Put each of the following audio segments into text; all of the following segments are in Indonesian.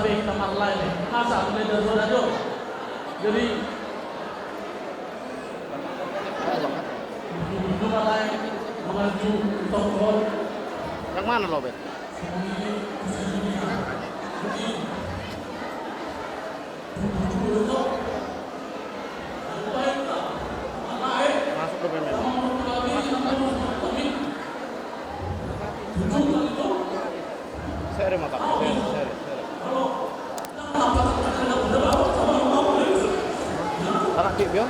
sabi kamar lain hasa mulai dari radio. Jadi dua lain mengaju toko. Yang mana lo, Bet? Masuk ke BMN. Seri mata. Seri. Anak Bibio.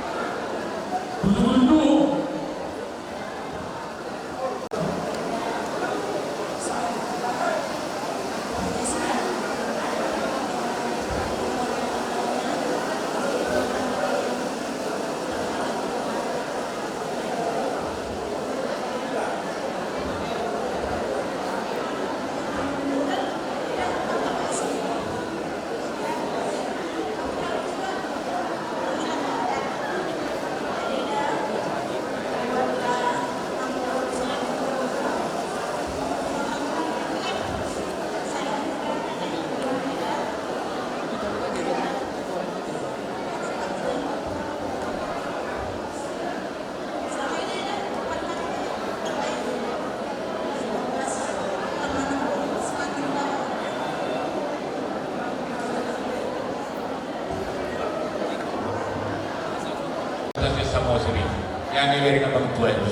Yang diberi nama tua itu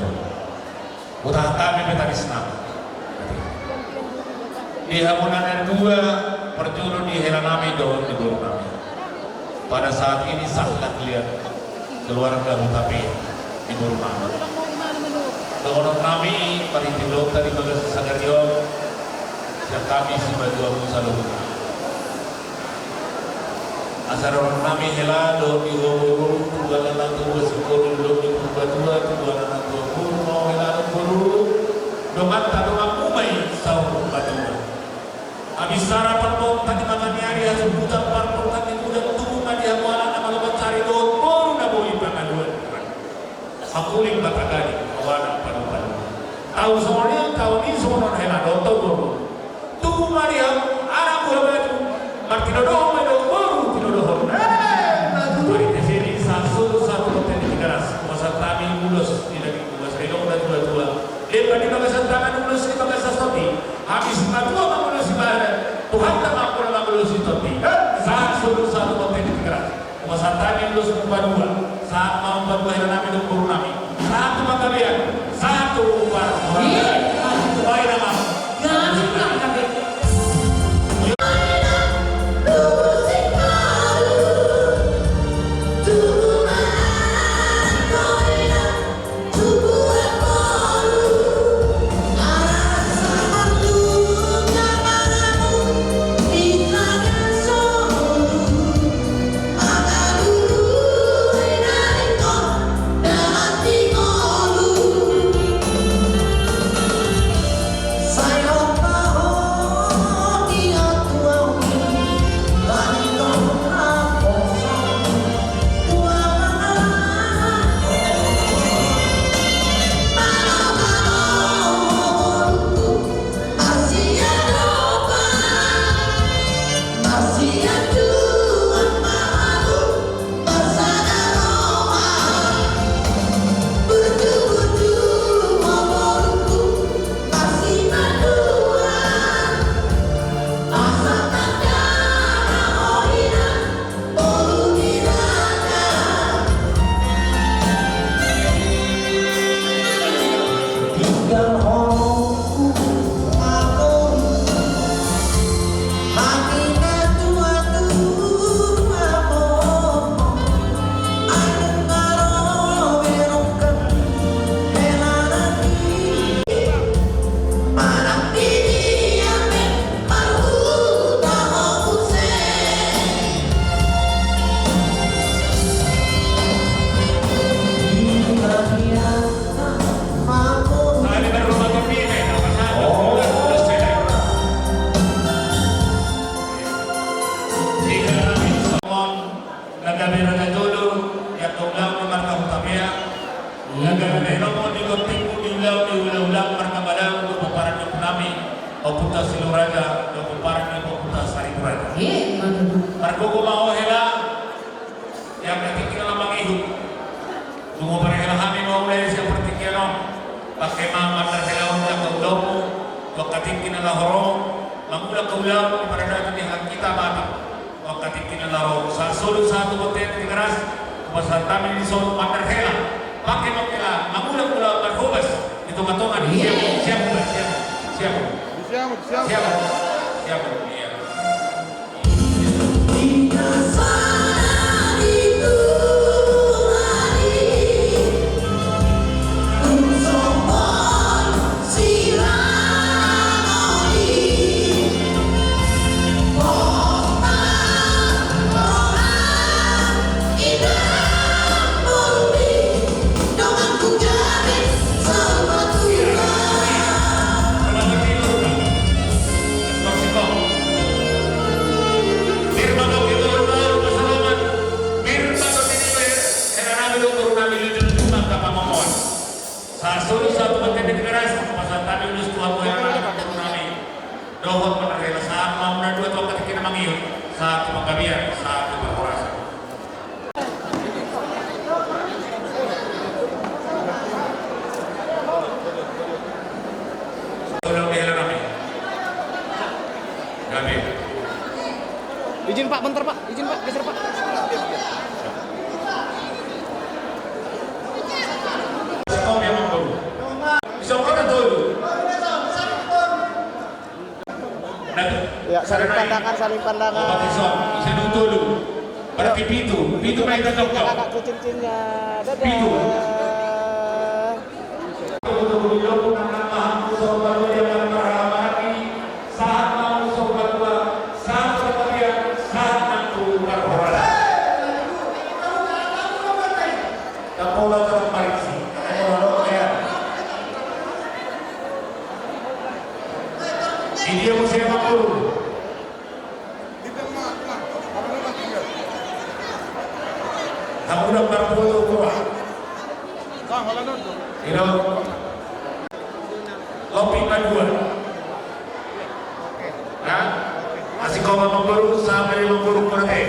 utah kami petani senang di hamunan dua perjuru di heranami doon di nami. Pada saat ini sangat lihat keluarga Hutapi di rumah doon kami paritilo tadi bagas sagario yang kami sebagai orang saluhut asaron kami helado di guru tuan anak tua sekolah do di batua tuan anak tua guru mau helado guru domat tadong umay sa batua abis sarapan mo tadi makan hari hasil buta parpor tadi udah tubuh madi amualan nama lo mencari do guru na boleh pengaduan akuling batagani kawan padu-padu tahu semuanya tahu ini semua helado tahu guru tubuh madi anak guru baju martino do habis matua mengurusi badan Tuhan tak mampu mengurusi topi saat suruh satu konten dikeras masatanya lulus kedua saat mau membuat nami dan guru nami satu makalian satu upar baik nama jangan suka Opunta Siluraga, Opunta Sari Muraga. buku mau hela yang ketika lama ihut tunggu mereka kami mau mulai seperti kira pakai mama terhela untuk kaudomu waktu kita lahorong mangula kaulau pada datang di hak kita mati waktu kita lahorong satu hotel di keras pasal kami di soal terhela pakai makela mangula kaulau berhubas itu matongan siap iya. Satu bagian di keras pasal tadi ulus tua dohot penerima saat mau dua tua ketika mangiut satu penggabian satu berkuasa. Tolong dihela kami. Kami. Izin Pak, bentar Pak. Izin Pak, geser Pak. Kau memang baru. Bisa orang dulu. Ya, saling pandangan. Bisa dulu. Berarti pintu main tetap kau. Kakak ke cincinnya. Dadah. Pintu. Ini yang saya maklum. Kamu udah 40 kurang. Ini lopi kedua. Nah, masih kau 50 sampai 50 per day.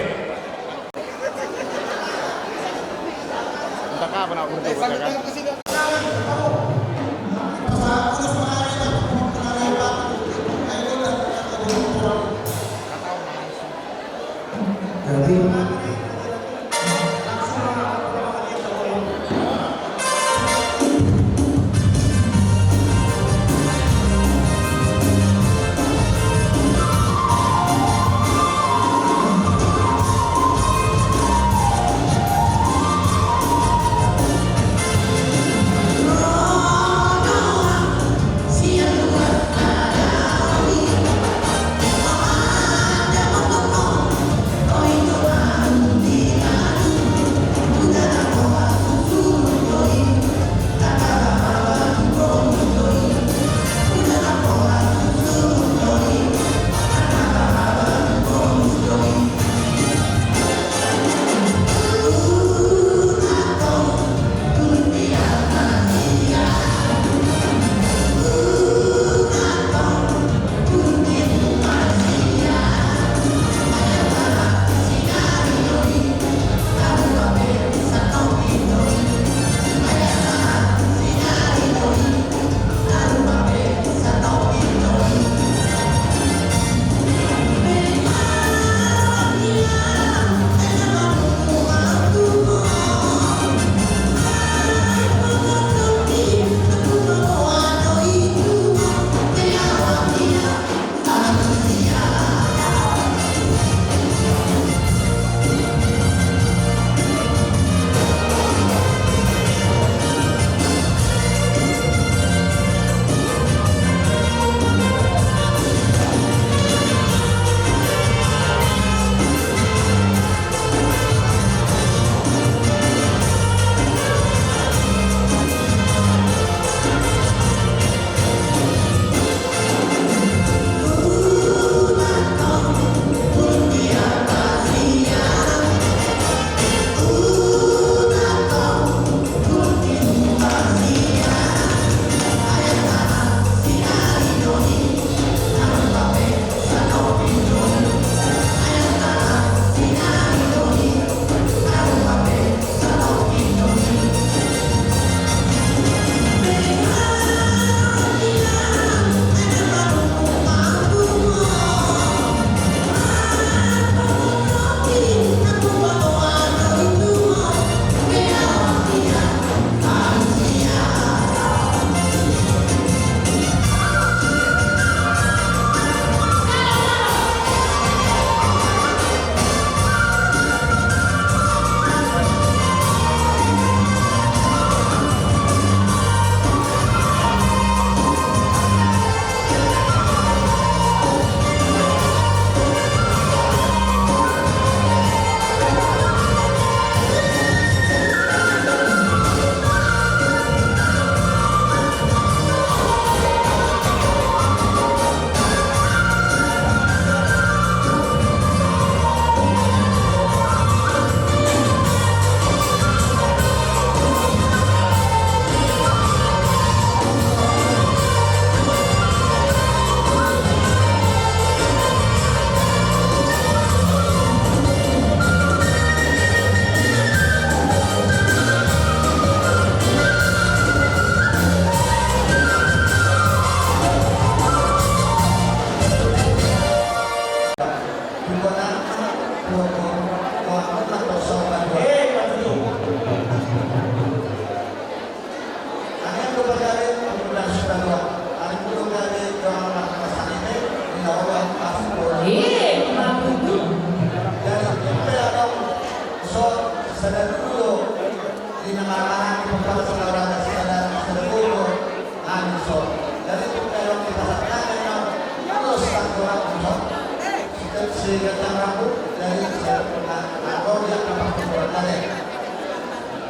Entah kapan aku bertemu kan.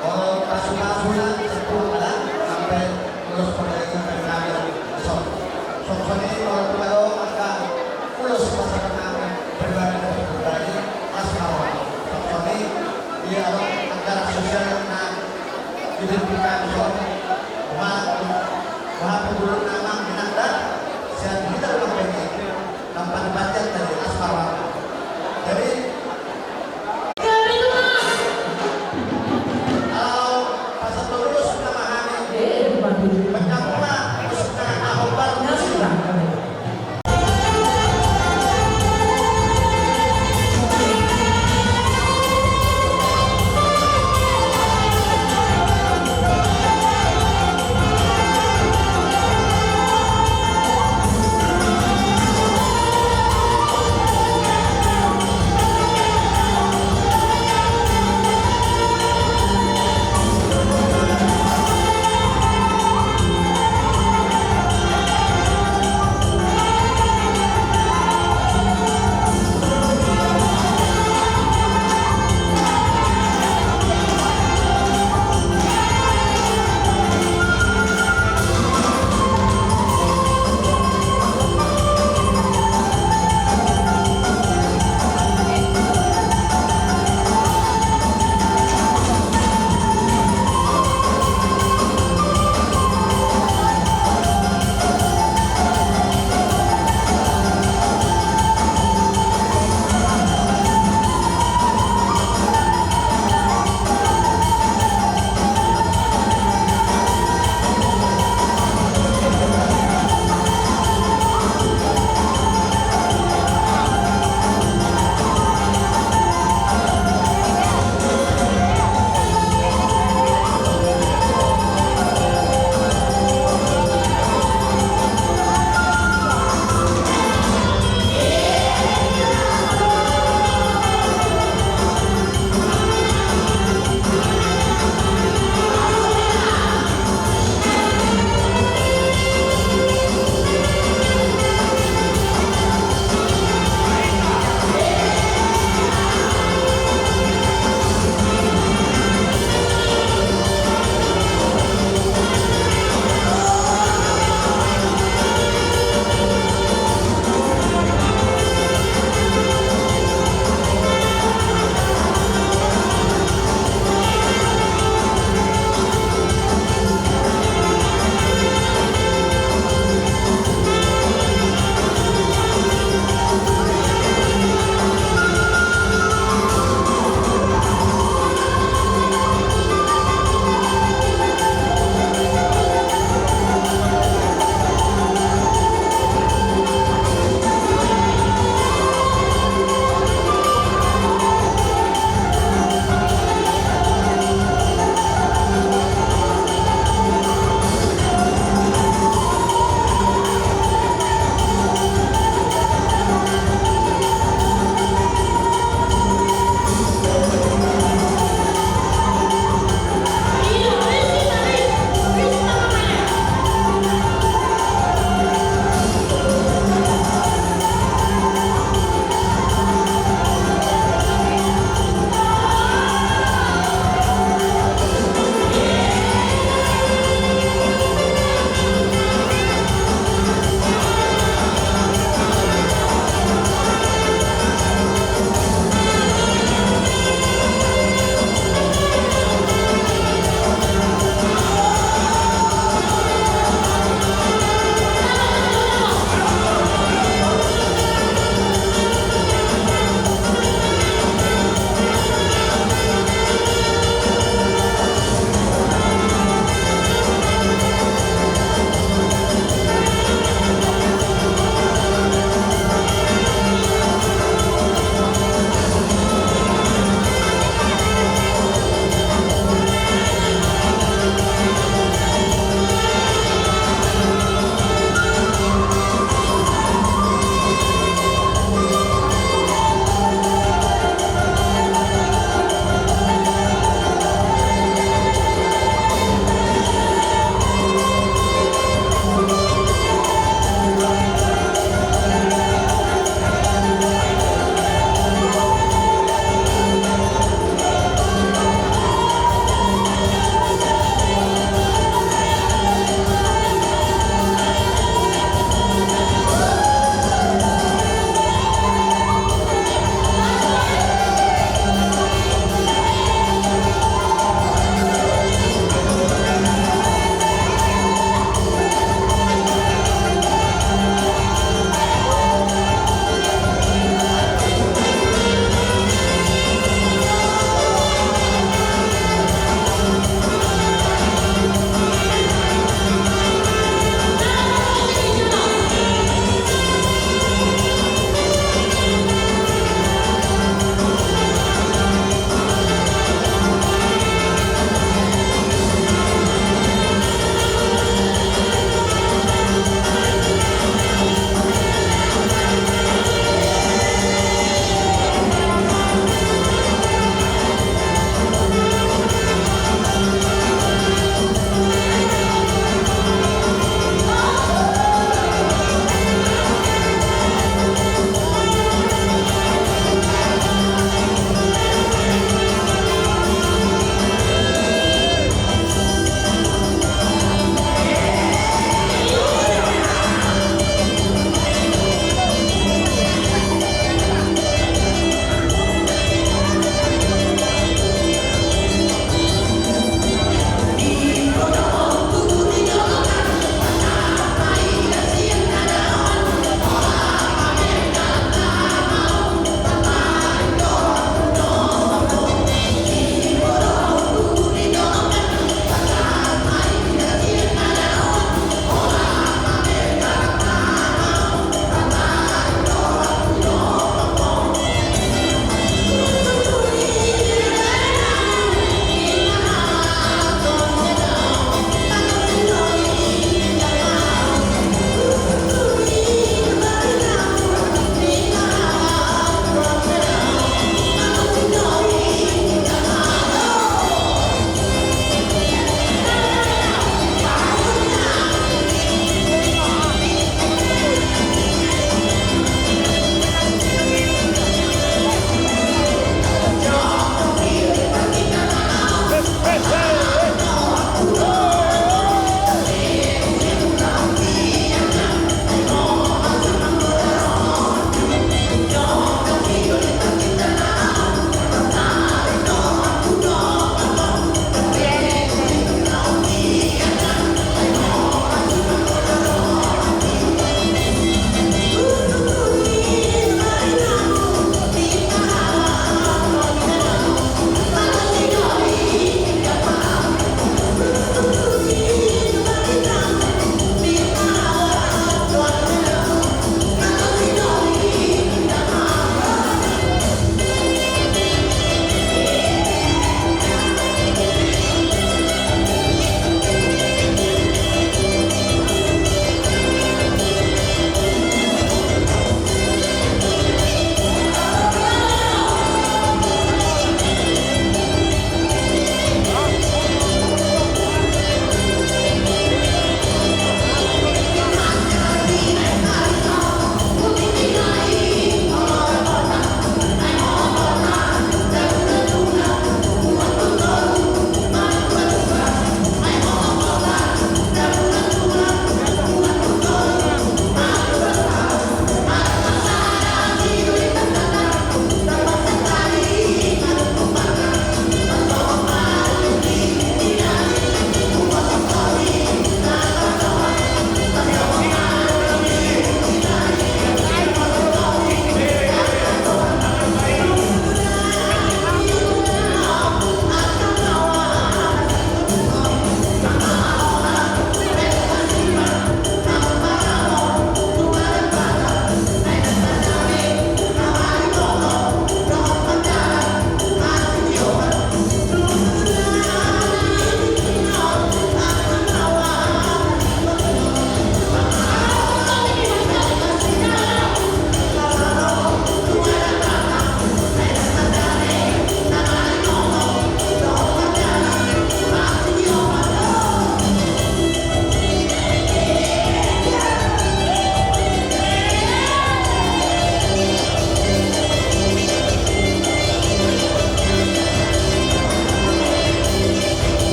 Kalau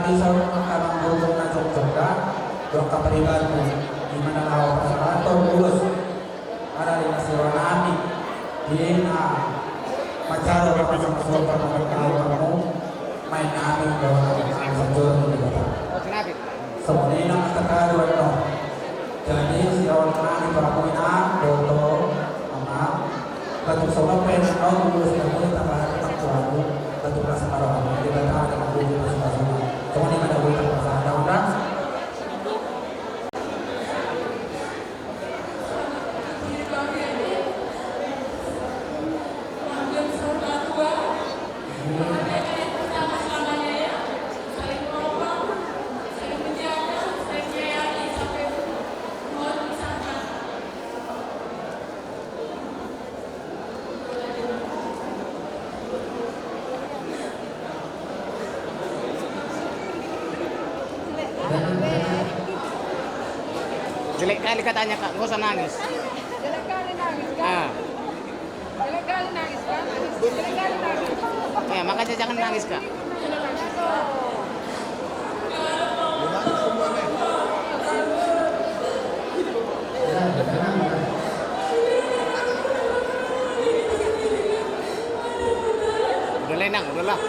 lagi seorang karang burung na jogja dong kapaliban di mana lawan pasarato lulus ada di nasiwan ami di na macaro ka sa so pertama kamu main ami dalam sejauh ini Oh, sinabi. semuanya yang terkait no jadi si orang ami para pemain foto sama batu sama pen no lulus kamu tambah kamu batu kelas marah di mana ada kamu sama semuanya ada bulan ada orang. Jelek kali katanya kak, nggak usah nangis. Jelek kali nangis kan? Ah, Jelek kali nangis kan? Jelek kali nangis. ya makanya jangan nangis kak. Udah lenang, udahlah.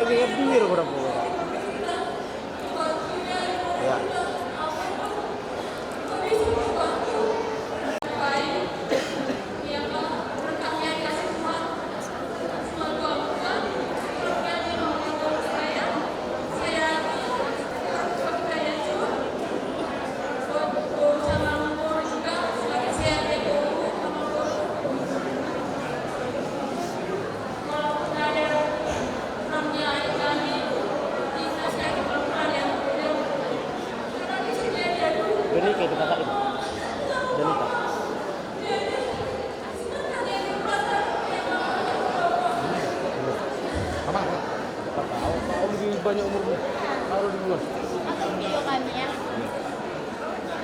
Ini biru berapa? Ya. Jadi kayak kita kak itu. Jadi kak. Apa? Tahu lebih banyak umurnya. Taruh di luar. Video kan ya?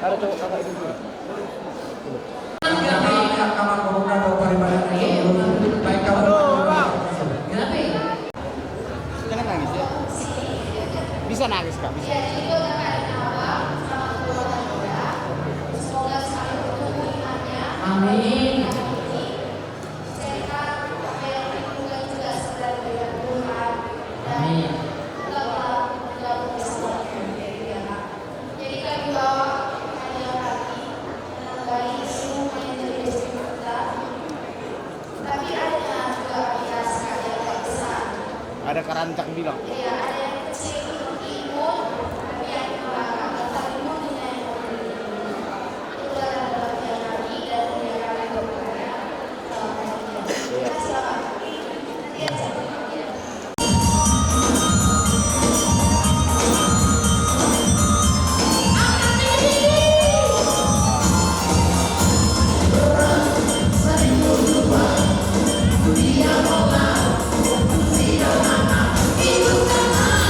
Ada cowok kakak itu juga. Kamar membuka atau paribadan baik kamu. Jangan nangis ya. Bisa nangis kak, bisa. Amin. Amin. Ada kerancang bilang. Dia mau, tidak mau, itu karena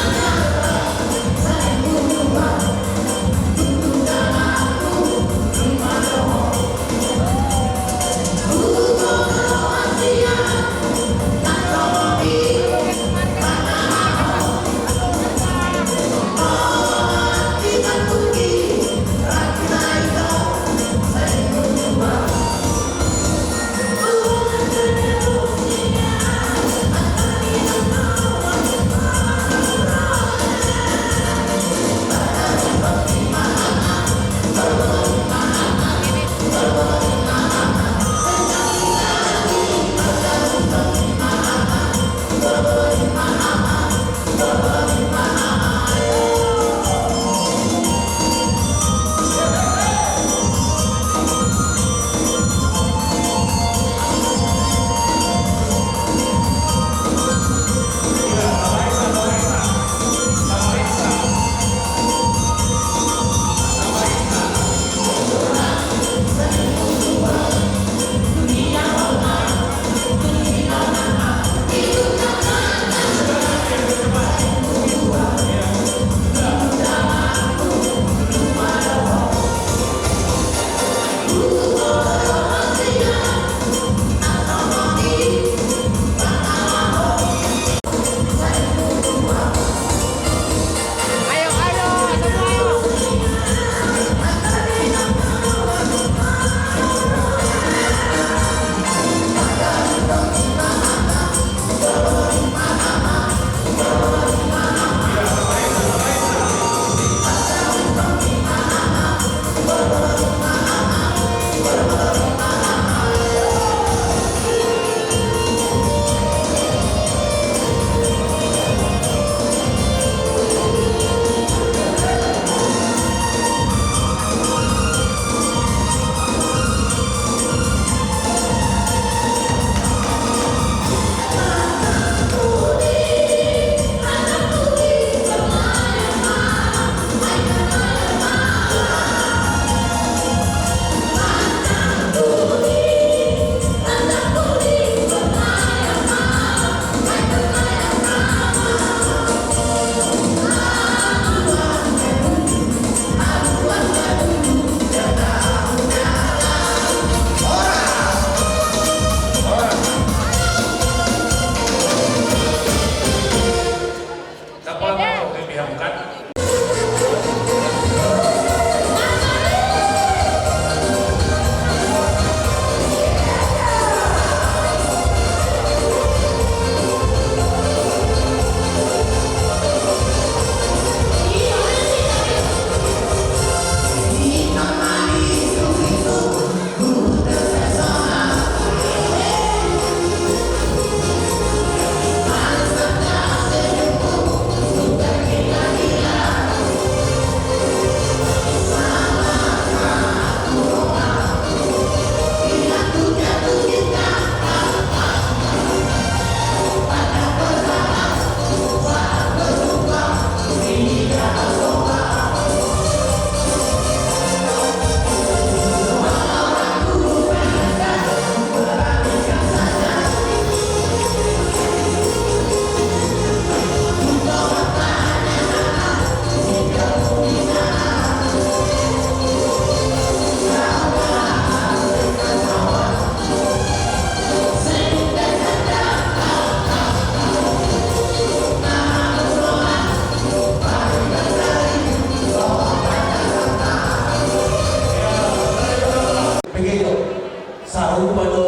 Sarupa do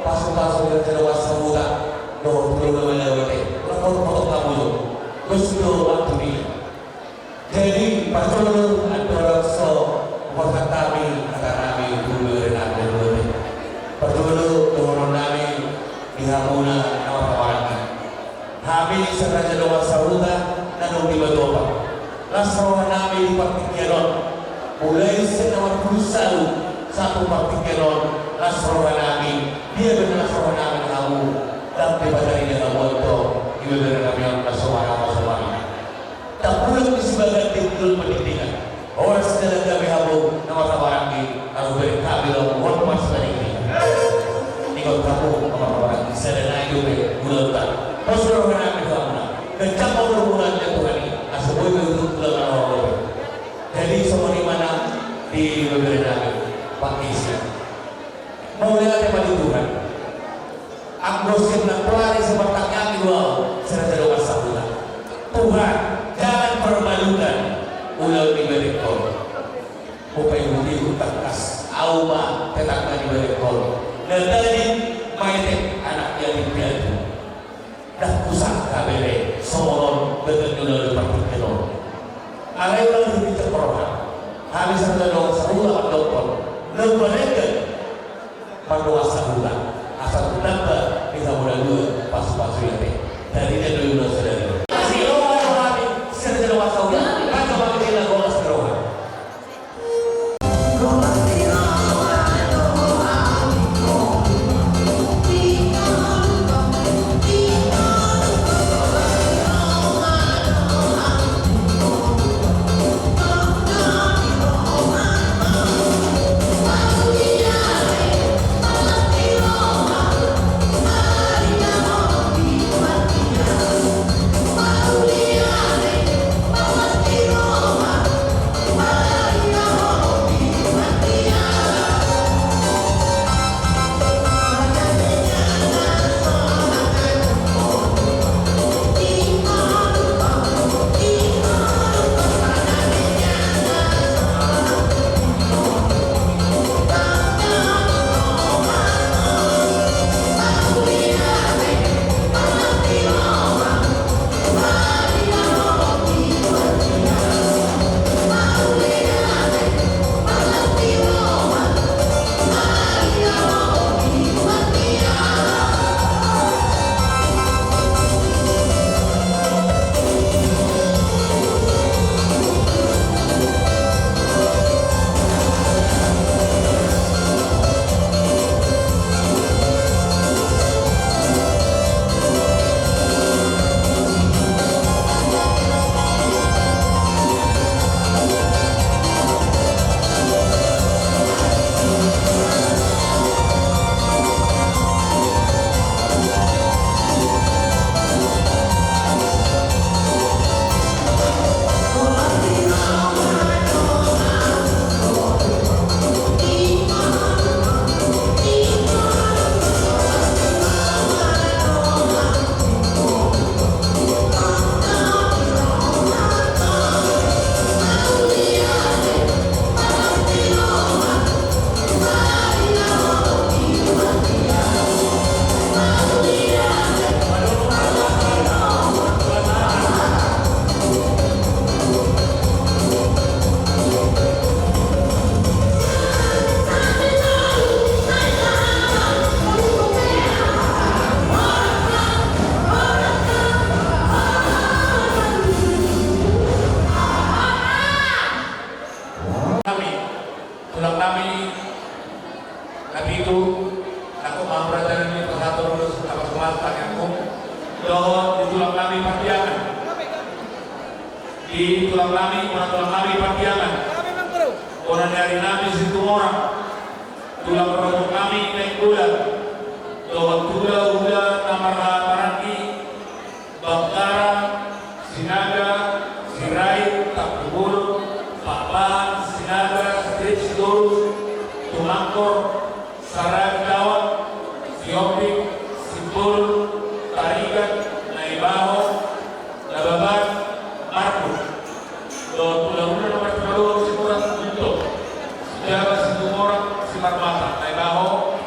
pasok-pasok yang terdapat samuda do tulungan melewati lapor-lapor kamu do gusto waktu ini. Jadi pasok antara so kota kami akan kami dulu dan dulu perlu turun kami di Hamuna nama kawannya kami sengaja doa saruda dan di Badopa lasrawan kami di Partikelon mulai senawat kusalu satu Partikelon lasrawan kami dia benar lasrawan kami kamu dan daripada ini kamu itu dia benar kami yang lasrawan kamu semuanya tak perlu sebagai timbul pendidikan orang sedang kami habu nama kawan kami kalau beri kami dalam waktu masa ini ini kalau kamu kawan kami sedang ayu bulan tak pasal orang kami kamu kencang bulan yang Tuhan ini asal untuk bulan orang jadi semua di mana di beberapa kami Pak Isi mau lihat apa di Tuhan anggosin dan pelari seperti kami dua sedang doa sabulan Tuhan jangan permalukan ulang di berikut upaya budi hutang kas auma tetangga di berikut dan tadi main anak yang dipiatu dah pusat kabele soron betul dulu Partikelon alai ulang hidup terperohan habis ada dong sahulah dokter lebaran pandoa sahulah asal nambah bisa mudah dua pas-pas ini dari dia dulu saudara di tulang kami, orang tulang kami Partiangan, orang dari Nabi situ orang, tulang rambut kami naik bulan, doang udah nama Maraki, Bangkara, Sinaga, Sirai, Takbul, Papan, Sinaga, Strip Sidurus, Tumangkor, Sarai Dawat, Siopik, Simpul, Tarikat, Naibaho, Nababat, Marku, do tulang nomor 2 Simurat untuk sejarah situ orang Simar Mata, Naibaho,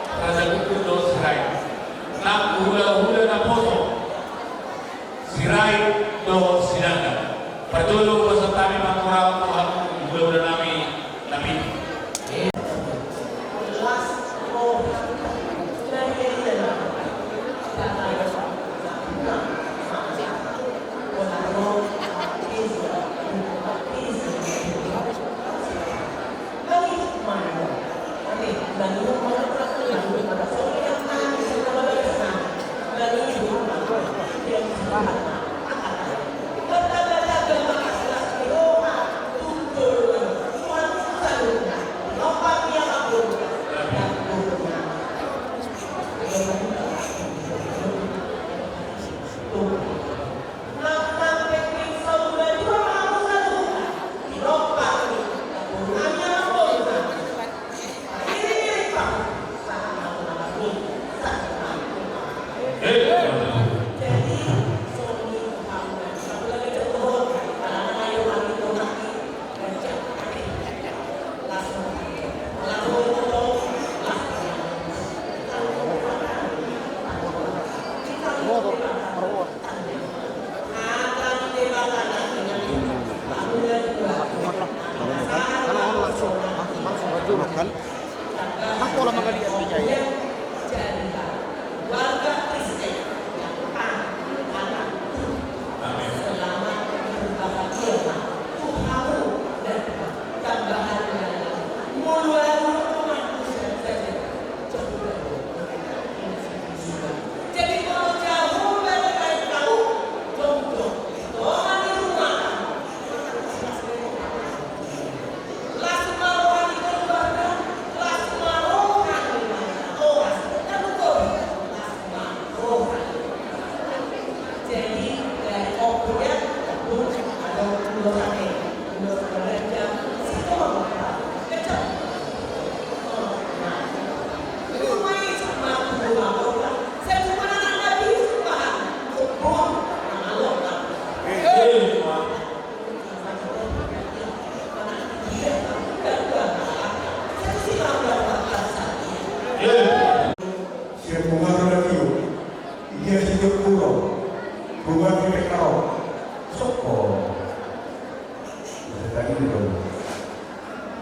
Kan? Mas pola mga liyan niya.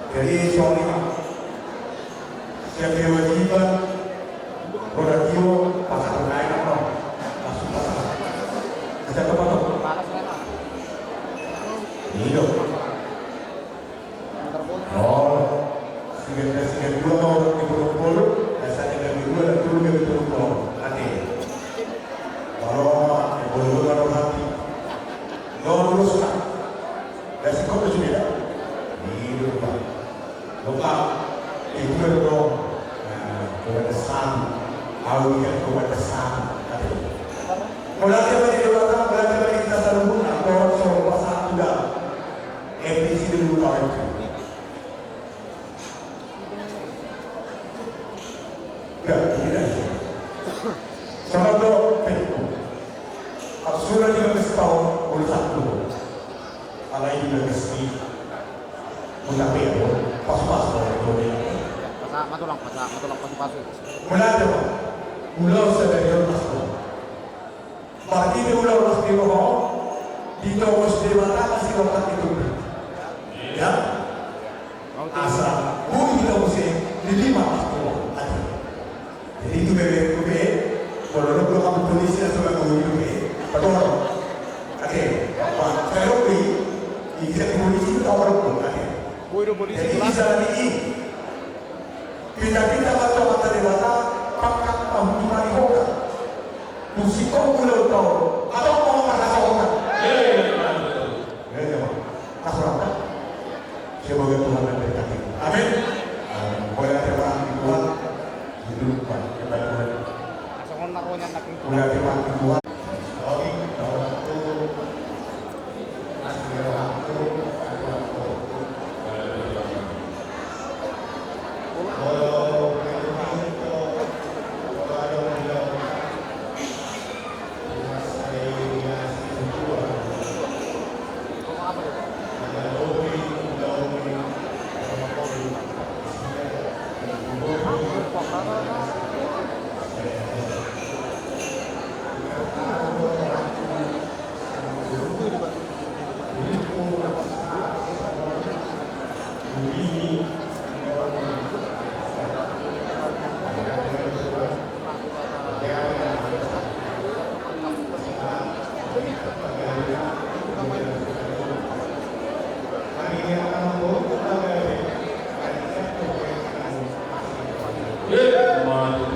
Jadi suami siapa yang wajiban radio pasang naik apa langsung pasang ada apa hidup sekian dua tahun di Bogor dasarnya kami dua dan dulu kami Bogor nanti kalau boleh baru hati nggak lulus lah dan sekolah sudah hidup pak lupa itu dong kebesaran awalnya kebesaran mulai dari dewasa mulai dari kita selalu atau soal satu dah episode dulu tahun tidak sama dong penuh absurd juga setahun boleh satu alai juga kesini mulapi ya pas-pas matulang pasu. Mulai apa? Mulai sebelum masuk. Bagi ulah masih bohong, di toko dewata masih orang itu. Ya? Asal, mungkin kita mesti di 5 masuk. Jadi itu bebe, kalau belum kamu polisi atau kamu itu betul. Oke, apa? Kalau di polisi itu tahu apa? Jadi bisa ini. Kita baca mata dewasa, pakat pahumani hoka. Musikong mulut tahu, atau mau merasa hoka. Ya, kasih sebagai Tuhan dan berkati. Amin. Boleh ada orang di Tuhan, hidup Tuhan, kepada Tuhan. Boleh ada orang di Tuhan. Waduh.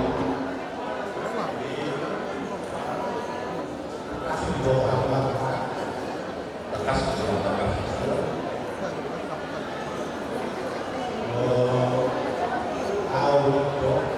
Kasih di bawah apa? Bekas bekas. Oh, tahu dong.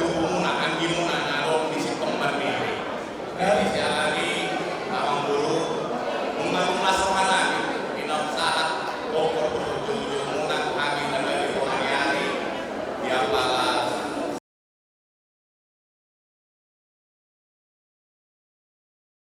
tubuh